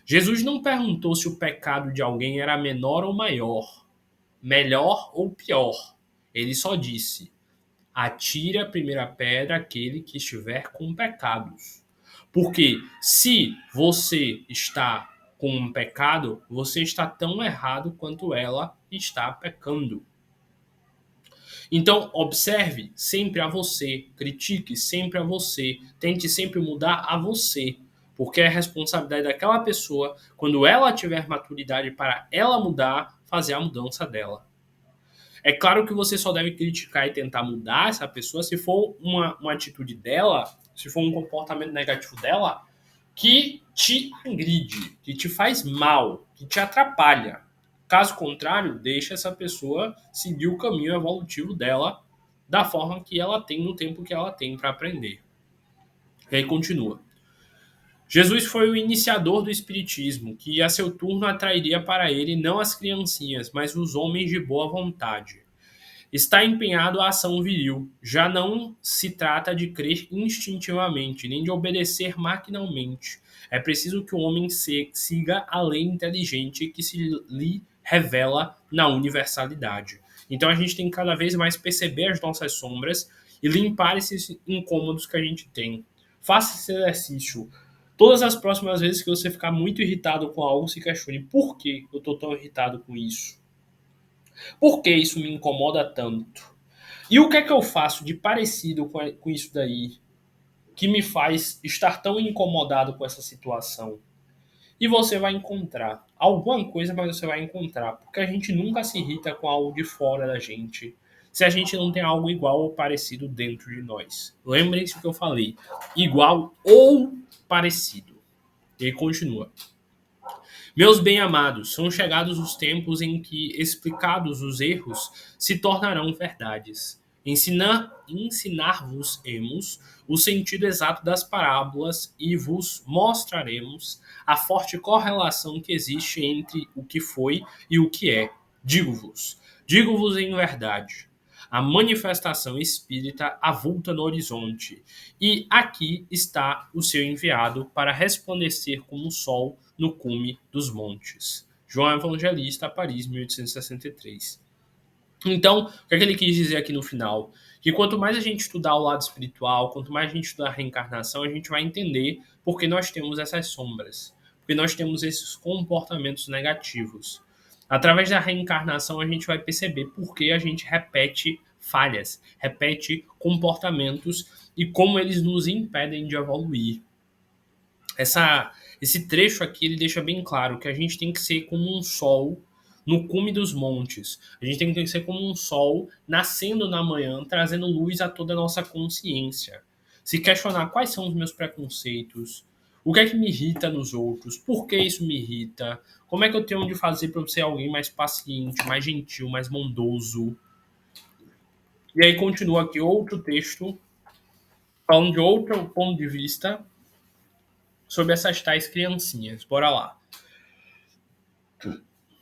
Jesus não perguntou se o pecado de alguém era menor ou maior, melhor ou pior. Ele só disse: atire a primeira pedra aquele que estiver com pecados. Porque se você está com um pecado, você está tão errado quanto ela está pecando. Então, observe sempre a você, critique sempre a você, tente sempre mudar a você, porque é responsabilidade daquela pessoa, quando ela tiver maturidade para ela mudar, fazer a mudança dela. É claro que você só deve criticar e tentar mudar essa pessoa se for uma atitude dela, se for um comportamento negativo dela, que te agride, que te faz mal, que te atrapalha. Caso contrário, deixa essa pessoa seguir o caminho evolutivo dela da forma que ela tem no tempo que ela tem para aprender. E aí continua. Jesus foi o iniciador do espiritismo, que a seu turno atrairia para ele não as criancinhas, mas os homens de boa vontade. Está empenhado à ação viril. Já não se trata de crer instintivamente, nem de obedecer maquinalmente. É preciso que o homem siga a lei inteligente que se lhe revela na universalidade. Então a gente tem que cada vez mais perceber as nossas sombras e limpar esses incômodos que a gente tem. Faça esse exercício. Todas as próximas vezes que você ficar muito irritado com algo, se questione por que eu estou tão irritado com isso. Por que isso me incomoda tanto? E o que é que eu faço de parecido com isso daí que me faz estar tão incomodado com essa situação? E você vai encontrar alguma coisa, mas você vai encontrar, porque a gente nunca se irrita com algo de fora da gente, se a gente não tem algo igual ou parecido dentro de nós. Lembrem-se do que eu falei, igual ou parecido. E aí continua. Meus bem-amados, são chegados os tempos em que, explicados os erros, se tornarão verdades. Ensinar-vos-emos o sentido exato das parábolas e vos mostraremos a forte correlação que existe entre o que foi e o que é. Digo-vos em verdade. A manifestação espírita avulta no horizonte, e aqui está o seu enviado para resplandecer como o sol no cume dos montes. João Evangelista, Paris, 1863. Então, o que é que ele quis dizer aqui no final? Que quanto mais a gente estudar o lado espiritual, quanto mais a gente estudar a reencarnação, a gente vai entender por que nós temos essas sombras, porque nós temos esses comportamentos negativos. Através da reencarnação, a gente vai perceber por que a gente repete falhas, repete comportamentos e como eles nos impedem de evoluir. Esse trecho aqui ele deixa bem claro que a gente tem que ser como um sol no cume dos montes. A gente tem que ser como um sol nascendo na manhã, trazendo luz a toda a nossa consciência. Se questionar quais são os meus preconceitos, o que é que me irrita nos outros, por que isso me irrita, como é que eu tenho de fazer para eu ser alguém mais paciente, mais gentil, mais bondoso. E aí continua aqui outro texto, falando de outro ponto de vista, sobre essas tais criancinhas. Bora lá.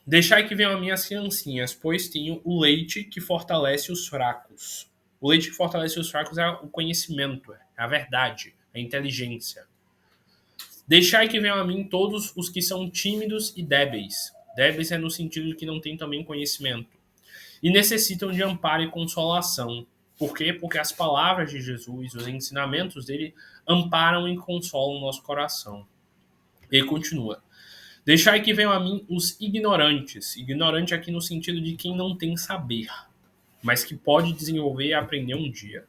Deixai que venham as minhas criancinhas, pois tenho o leite que fortalece os fracos. O leite que fortalece os fracos é o conhecimento, é a verdade, a inteligência. Deixai que venham a mim todos os que são tímidos e débeis. Débeis é no sentido de que não têm também conhecimento. E necessitam de amparo e consolação. Por quê? Porque as palavras de Jesus, os ensinamentos dele, amparam e consolam o nosso coração. Ele continua. Deixai que venham a mim os ignorantes. Ignorante aqui no sentido de quem não tem saber, mas que pode desenvolver e aprender um dia.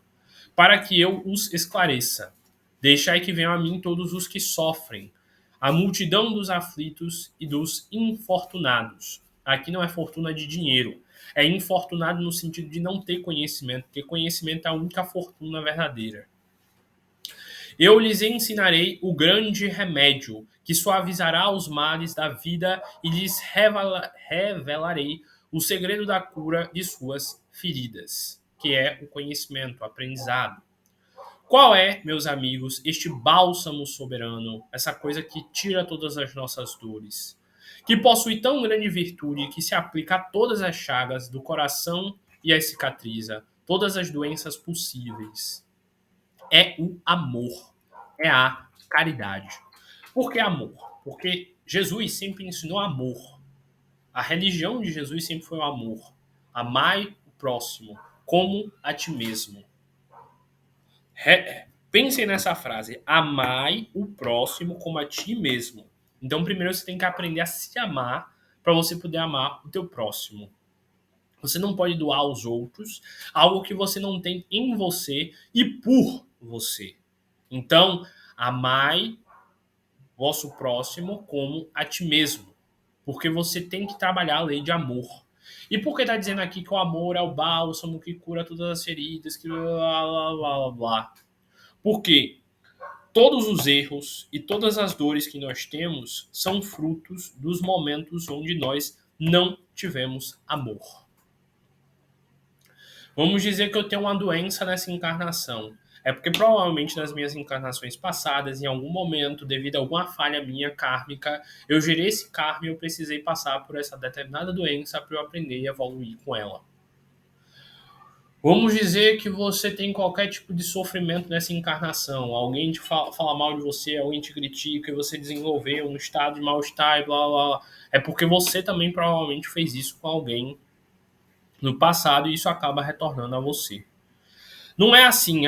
Para que eu os esclareça. Deixai que venham a mim todos os que sofrem, a multidão dos aflitos e dos infortunados. Aqui não é fortuna de dinheiro. É infortunado no sentido de não ter conhecimento, porque conhecimento é a única fortuna verdadeira. Eu lhes ensinarei o grande remédio, que suavizará os males da vida e lhes revelarei o segredo da cura de suas feridas, que é o conhecimento, o aprendizado. Qual é, meus amigos, este bálsamo soberano, essa coisa que tira todas as nossas dores, que possui tão grande virtude que se aplica a todas as chagas do coração e as cicatriza todas as doenças possíveis? É o amor, é a caridade. Por que amor? Porque Jesus sempre ensinou amor. A religião de Jesus sempre foi o amor. Amai o próximo como a ti mesmo. Pensem nessa frase: amai o próximo como a ti mesmo. Então, primeiro você tem que aprender a se amar para você poder amar o teu próximo. Você não pode doar aos outros algo que você não tem em você e por você. Então, amai vosso próximo como a ti mesmo, porque você tem que trabalhar a lei de amor. E por que está dizendo aqui que o amor é o bálsamo que cura todas as feridas, que blá blá blá blá? Porque todos os erros e todas as dores que nós temos são frutos dos momentos onde nós não tivemos amor. Vamos dizer que eu tenho uma doença nessa encarnação. É porque provavelmente nas minhas encarnações passadas, em algum momento, devido a alguma falha minha kármica, eu gerei esse karma e eu precisei passar por essa determinada doença para eu aprender e evoluir com ela. Vamos dizer que você tem qualquer tipo de sofrimento nessa encarnação. Alguém te fala mal de você, alguém te critica e você desenvolveu um estado de mal-estar e blá blá blá. É porque você também provavelmente fez isso com alguém no passado e isso acaba retornando a você. Não é assim,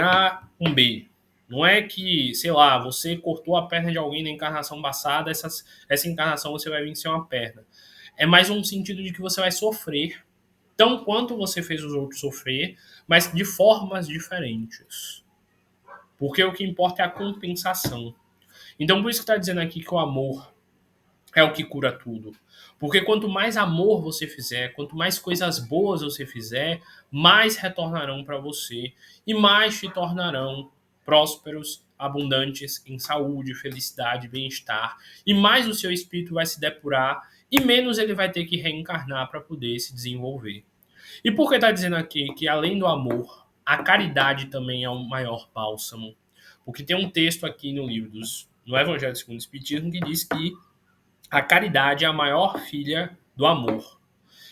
um B. Não é que, sei lá, você cortou a perna de alguém na encarnação passada, essa encarnação você vai vencer uma perna. É mais um sentido de que você vai sofrer, tão quanto você fez os outros sofrer, mas de formas diferentes. Porque o que importa é a compensação. Então, por isso que está dizendo aqui que o amor é o que cura tudo. Porque quanto mais amor você fizer, quanto mais coisas boas você fizer, mais retornarão para você e mais te tornarão prósperos, abundantes em saúde, felicidade, bem-estar. E mais o seu espírito vai se depurar e menos ele vai ter que reencarnar para poder se desenvolver. E por que está dizendo aqui que além do amor, a caridade também é o maior bálsamo? Porque tem um texto aqui no Evangelho segundo o Espiritismo que diz que a caridade é a maior filha do amor.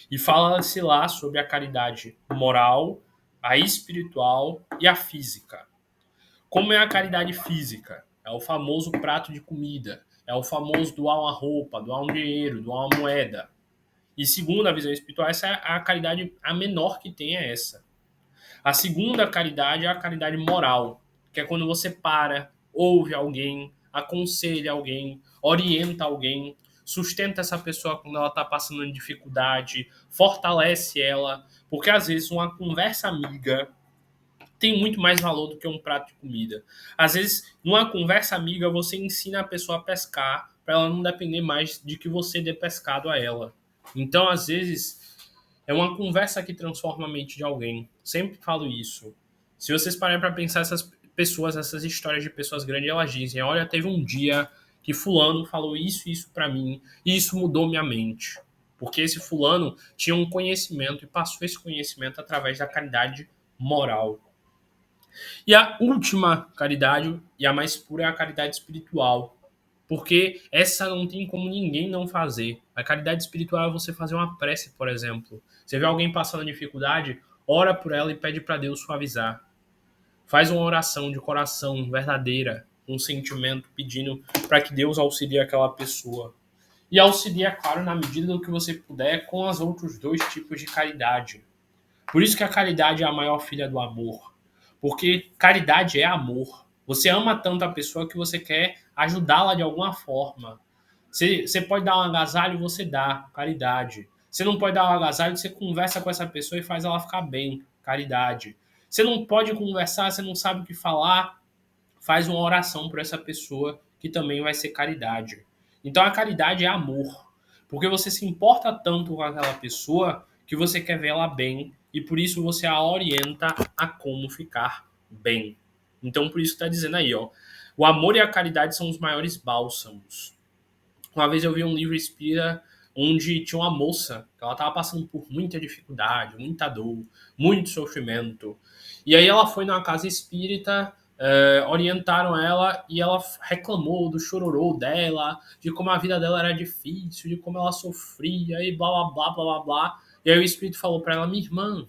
E fala-se lá sobre a caridade moral, a espiritual e a física. Como é a caridade física? É o famoso prato de comida, é o famoso doar uma roupa, doar um dinheiro, doar uma moeda. E segundo a visão espiritual, essa é a caridade, a menor que tem é essa. A segunda caridade é a caridade moral, que é quando você para, ouve alguém, aconselha alguém, orienta alguém, sustenta essa pessoa quando ela está passando em dificuldade, fortalece ela, porque às vezes uma conversa amiga tem muito mais valor do que um prato de comida. Às vezes, numa conversa amiga, você ensina a pessoa a pescar para ela não depender mais de que você dê pescado a ela. Então, às vezes, é uma conversa que transforma a mente de alguém. Sempre falo isso. Se vocês pararem para pensar, essas pessoas, essas histórias de pessoas grandes, elas dizem: olha, teve um dia que fulano falou isso para mim, e isso mudou minha mente. Porque esse fulano tinha um conhecimento e passou esse conhecimento através da caridade moral. E a última caridade, e a mais pura, é a caridade espiritual. Porque essa não tem como ninguém não fazer. A caridade espiritual é você fazer uma prece, por exemplo. Você vê alguém passando dificuldade, ora por ela e pede para Deus suavizar. Faz uma oração de coração verdadeira, um sentimento pedindo para que Deus auxilie aquela pessoa. E auxilia, claro, na medida do que você puder, com os outros dois tipos de caridade. Por isso que a caridade é a maior filha do amor. Porque caridade é amor. Você ama tanto a pessoa que você quer ajudá-la de alguma forma. Você pode dar um agasalho, você dá, caridade. Você não pode dar um agasalho, você conversa com essa pessoa e faz ela ficar bem, caridade. Você não pode conversar, você não sabe o que falar, faz uma oração por essa pessoa, que também vai ser caridade. Então a caridade é amor. Porque você se importa tanto com aquela pessoa que você quer ver ela bem e por isso você a orienta a como ficar bem. Então, por isso que está dizendo aí, ó, o amor e a caridade são os maiores bálsamos. Uma vez eu vi um livro espírita onde tinha uma moça que ela estava passando por muita dificuldade, muita dor, muito sofrimento. E aí ela foi numa casa espírita, orientaram ela e ela reclamou do chororô dela, de como a vida dela era difícil, de como ela sofria e blá blá blá blá blá blá. E aí o espírito falou para ela: minha irmã,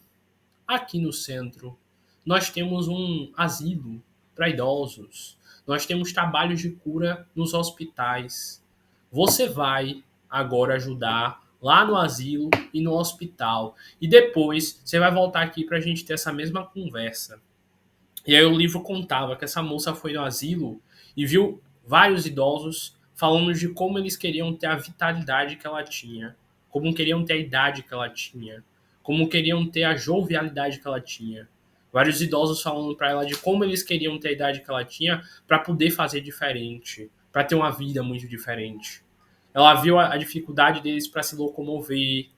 aqui no centro, nós temos um asilo para idosos. Nós temos trabalhos de cura nos hospitais. Você vai agora ajudar lá no asilo e no hospital. E depois você vai voltar aqui para a gente ter essa mesma conversa. E aí o livro contava que essa moça foi no asilo e viu vários idosos falando de como eles queriam ter a vitalidade que ela tinha, como queriam ter a idade que ela tinha, como queriam ter a jovialidade que ela tinha. Vários idosos falando para ela de como eles queriam ter a idade que ela tinha para poder fazer diferente, para ter uma vida muito diferente. Ela viu a dificuldade deles para se locomover,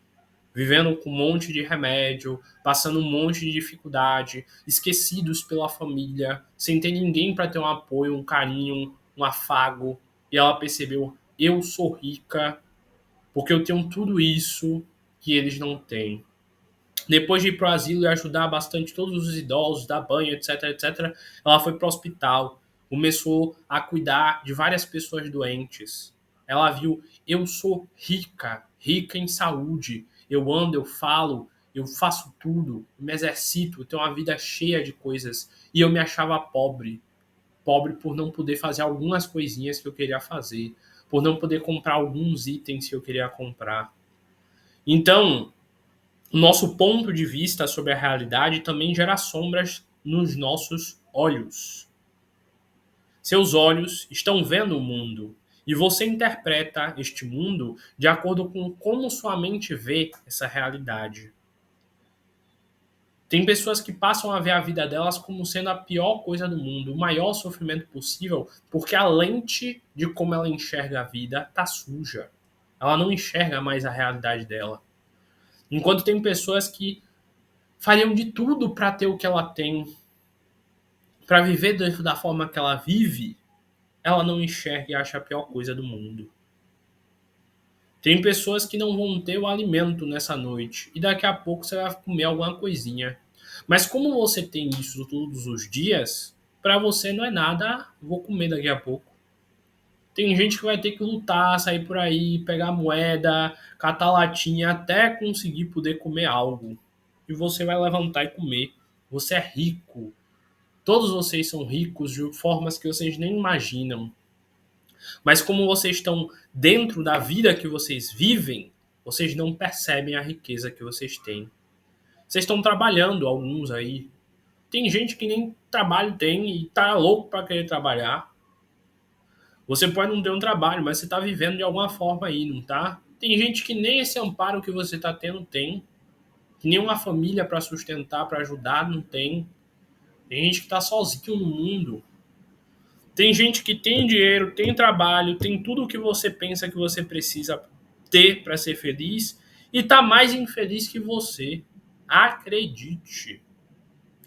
vivendo com um monte de remédio, passando um monte de dificuldade, esquecidos pela família, sem ter ninguém para ter um apoio, um carinho, um afago. E ela percebeu: eu sou rica porque eu tenho tudo isso que eles não têm. Depois de ir para o asilo e ajudar bastante todos os idosos, dar banho, etc, etc, ela foi para o hospital, começou a cuidar de várias pessoas doentes. Ela viu: eu sou rica, rica em saúde, eu ando, eu falo, eu faço tudo, eu me exercito, eu tenho uma vida cheia de coisas. E eu me achava pobre, pobre por não poder fazer algumas coisinhas que eu queria fazer, por não poder comprar alguns itens que eu queria comprar. Então, nosso ponto de vista sobre a realidade também gera sombras nos nossos olhos. Seus olhos estão vendo o mundo e você interpreta este mundo de acordo com como sua mente vê essa realidade. Tem pessoas que passam a ver a vida delas como sendo a pior coisa do mundo, o maior sofrimento possível, porque a lente de como ela enxerga a vida está suja. Ela não enxerga mais a realidade dela. Enquanto tem pessoas que fariam de tudo para ter o que ela tem, para viver dentro da forma que ela vive, ela não enxerga e acha a pior coisa do mundo. Tem pessoas que não vão ter o alimento nessa noite e daqui a pouco você vai comer alguma coisinha. Mas como você tem isso todos os dias, para você não é nada, vou comer daqui a pouco. Tem gente que vai ter que lutar, sair por aí, pegar moeda, catar latinha até conseguir poder comer algo. E você vai levantar e comer. Você é rico. Todos vocês são ricos de formas que vocês nem imaginam. Mas como vocês estão dentro da vida que vocês vivem, vocês não percebem a riqueza que vocês têm. Vocês estão trabalhando, alguns aí. Tem gente que nem trabalho tem e tá louco para querer trabalhar. Você pode não ter um trabalho, mas você tá vivendo de alguma forma aí, não tá? Tem gente que nem esse amparo que você tá tendo tem. Que nem uma família para sustentar, para ajudar, não tem. Tem gente que tá sozinho no mundo. Tem gente que tem dinheiro, tem trabalho, tem tudo o que você pensa que você precisa ter para ser feliz e tá mais infeliz que você. Acredite.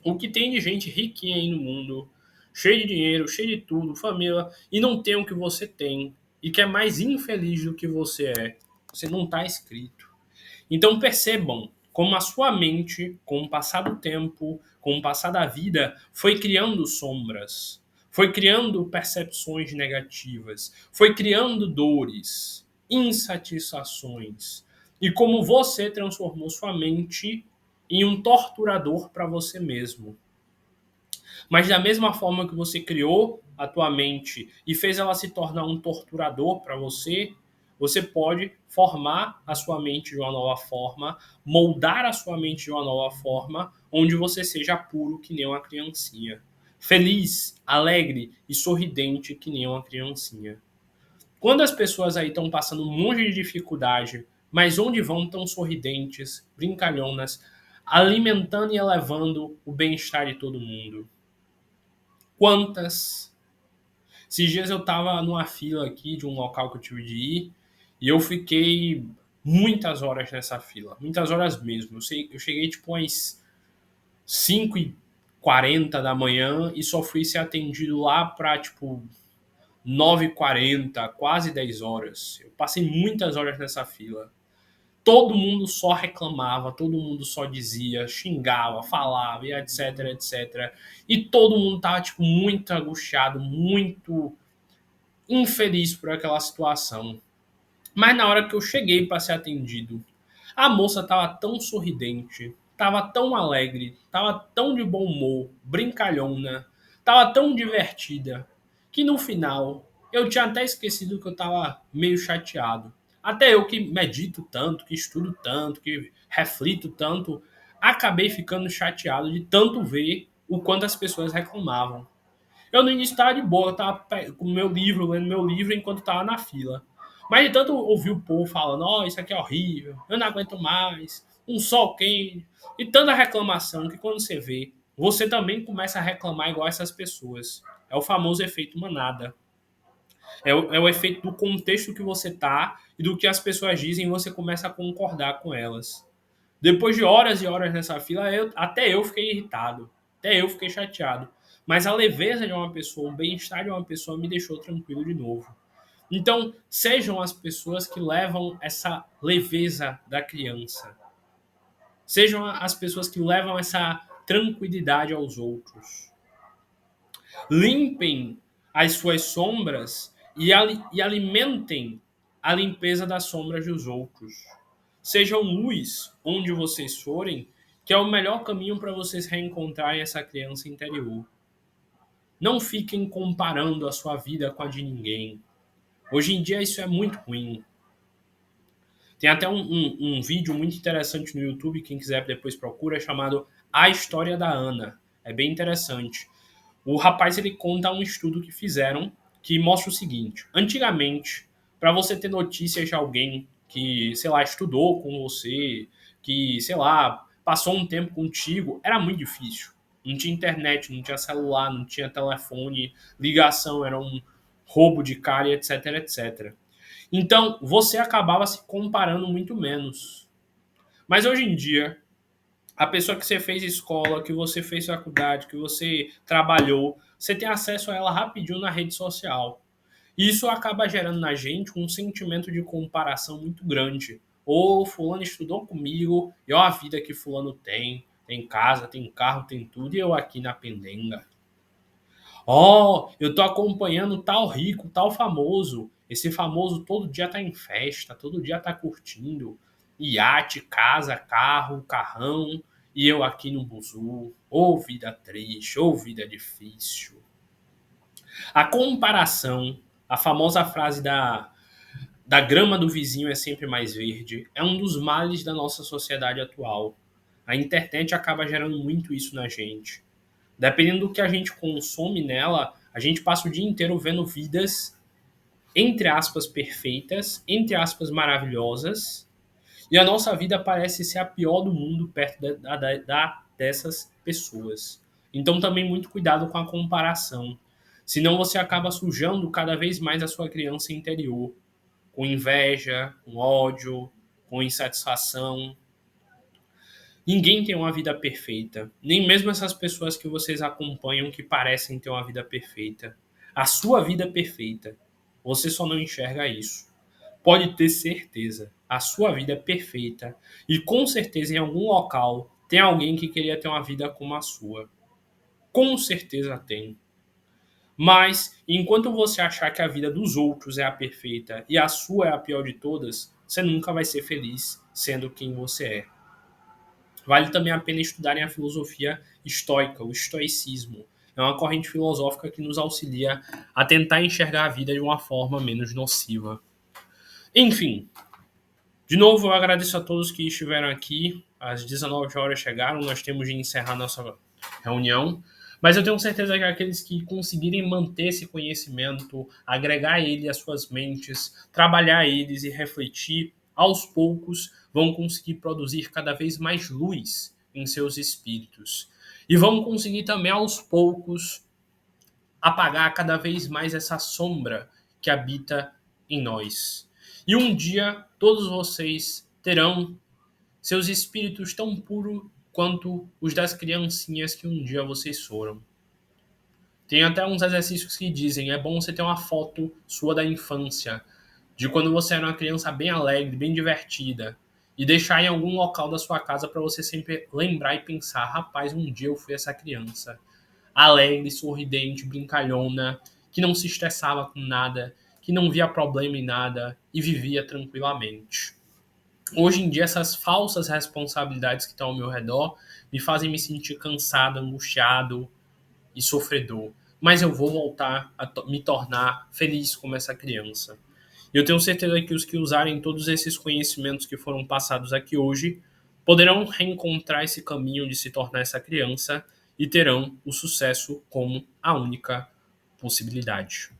O que tem de gente riquinha aí no mundo, cheio de dinheiro, cheio de tudo, família, e não tem o que você tem, e que é mais infeliz do que você é. Você não está escrito. Então percebam como a sua mente, com o passar do tempo, com o passar da vida, foi criando sombras, foi criando percepções negativas, foi criando dores, insatisfações. E como você transformou sua mente em um torturador para você mesmo. Mas da mesma forma que você criou a tua mente e fez ela se tornar um torturador para você, você pode formar a sua mente de uma nova forma, moldar a sua mente de uma nova forma, onde você seja puro que nem uma criancinha. Feliz, alegre e sorridente que nem uma criancinha. Quando as pessoas aí estão passando um monte de dificuldade, mas onde vão tão sorridentes, brincalhonas, alimentando e elevando o bem-estar de todo mundo. Quantas? Esses dias eu tava numa fila aqui de um local que eu tive de ir E eu fiquei muitas horas nessa fila, muitas horas mesmo. Eu cheguei tipo às 5h40 da manhã e só fui ser atendido lá para tipo 9h40, quase 10 horas. Eu passei muitas horas nessa fila. Todo mundo só reclamava, todo mundo só dizia, xingava, falava, e etc, etc. E todo mundo tava, tipo, muito angustiado, muito infeliz por aquela situação. Mas na hora que eu cheguei para ser atendido, a moça tava tão sorridente, tava tão alegre, tava tão de bom humor, brincalhona, tava tão divertida, que no final eu tinha até esquecido que eu tava meio chateado. Até eu que medito tanto, que estudo tanto, que reflito tanto, acabei ficando chateado de tanto ver o quanto as pessoas reclamavam. Eu no início estava de boa, eu tava com o meu livro, lendo meu livro enquanto estava na fila. Mas de tanto ouvir o povo falando, ó, isso aqui é horrível, eu não aguento mais, um sol quente, e tanta reclamação que quando você vê, você também começa a reclamar igual essas pessoas. É o famoso efeito manada. É o efeito do contexto que você tá e do que as pessoas dizem, você começa a concordar com elas. Depois de horas e horas nessa fila, até eu fiquei irritado. Até eu fiquei chateado. Mas a leveza de uma pessoa, o bem-estar de uma pessoa me deixou tranquilo de novo. Então, sejam as pessoas que levam essa leveza da criança. Sejam as pessoas que levam essa tranquilidade aos outros. Limpem as suas sombras e alimentem a limpeza das sombras dos outros. Sejam luz onde vocês forem, que é o melhor caminho para vocês reencontrarem essa criança interior. Não fiquem comparando a sua vida com a de ninguém. Hoje em dia isso é muito ruim. Tem até um vídeo muito interessante no YouTube, quem quiser depois procura, chamado A História da Ana. É bem interessante. O rapaz ele conta um estudo que fizeram que mostra o seguinte: antigamente, para você ter notícias de alguém que, sei lá, estudou com você, que, sei lá, passou um tempo contigo, era muito difícil. Não tinha internet, não tinha celular, não tinha telefone, ligação era um roubo de cara, etc, etc. Então, você acabava se comparando muito menos. Mas hoje em dia, a pessoa que você fez escola, que você fez faculdade, que você trabalhou, você tem acesso a ela rapidinho na rede social. E isso acaba gerando na gente um sentimento de comparação muito grande. Ô, fulano estudou comigo, e ó a vida que fulano tem. Tem casa, tem carro, tem tudo, e eu aqui na pendenga. Ó, eu tô acompanhando tal rico, tal famoso. Esse famoso todo dia tá em festa, todo dia tá curtindo. Iate, casa, carro, carrão. E eu aqui no buzu. Ô vida triste, ô vida difícil. A comparação, a famosa frase da grama do vizinho é sempre mais verde, é um dos males da nossa sociedade atual. A internet acaba gerando muito isso na gente. Dependendo do que a gente consome nela, a gente passa o dia inteiro vendo vidas, entre aspas, perfeitas, entre aspas, maravilhosas, e a nossa vida parece ser a pior do mundo perto dessas pessoas. Então também muito cuidado com a comparação. Senão você acaba sujando cada vez mais a sua criança interior, com inveja, com ódio, com insatisfação. Ninguém tem uma vida perfeita, nem mesmo essas pessoas que vocês acompanham que parecem ter uma vida perfeita. A sua vida é perfeita. Você só não enxerga isso. Pode ter certeza, a sua vida é perfeita e com certeza em algum local tem alguém que queria ter uma vida como a sua. Com certeza tem. Mas enquanto você achar que a vida dos outros é a perfeita e a sua é a pior de todas, você nunca vai ser feliz sendo quem você é. Vale também a pena estudarem a filosofia estoica, o estoicismo. É uma corrente filosófica que nos auxilia a tentar enxergar a vida de uma forma menos nociva. Enfim, de novo eu agradeço a todos que estiveram aqui. Às 19 horas chegaram, nós temos de encerrar nossa reunião. Mas eu tenho certeza que aqueles que conseguirem manter esse conhecimento, agregar ele às suas mentes, trabalhar eles e refletir, aos poucos vão conseguir produzir cada vez mais luz em seus espíritos. E vão conseguir também, aos poucos, apagar cada vez mais essa sombra que habita em nós. E um dia todos vocês terão seus espíritos tão puros quanto os das criancinhas que um dia vocês foram. Tem até uns exercícios que dizem: é bom você ter uma foto sua da infância, de quando você era uma criança bem alegre, bem divertida, e deixar em algum local da sua casa para você sempre lembrar e pensar: rapaz, um dia eu fui essa criança, alegre, sorridente, brincalhona, que não se estressava com nada, que não via problema em nada e vivia tranquilamente. Hoje em dia, essas falsas responsabilidades que estão ao meu redor me fazem me sentir cansado, angustiado e sofredor. Mas eu vou voltar a me tornar feliz como essa criança. E eu tenho certeza que os que usarem todos esses conhecimentos que foram passados aqui hoje poderão reencontrar esse caminho de se tornar essa criança e terão o sucesso como a única possibilidade.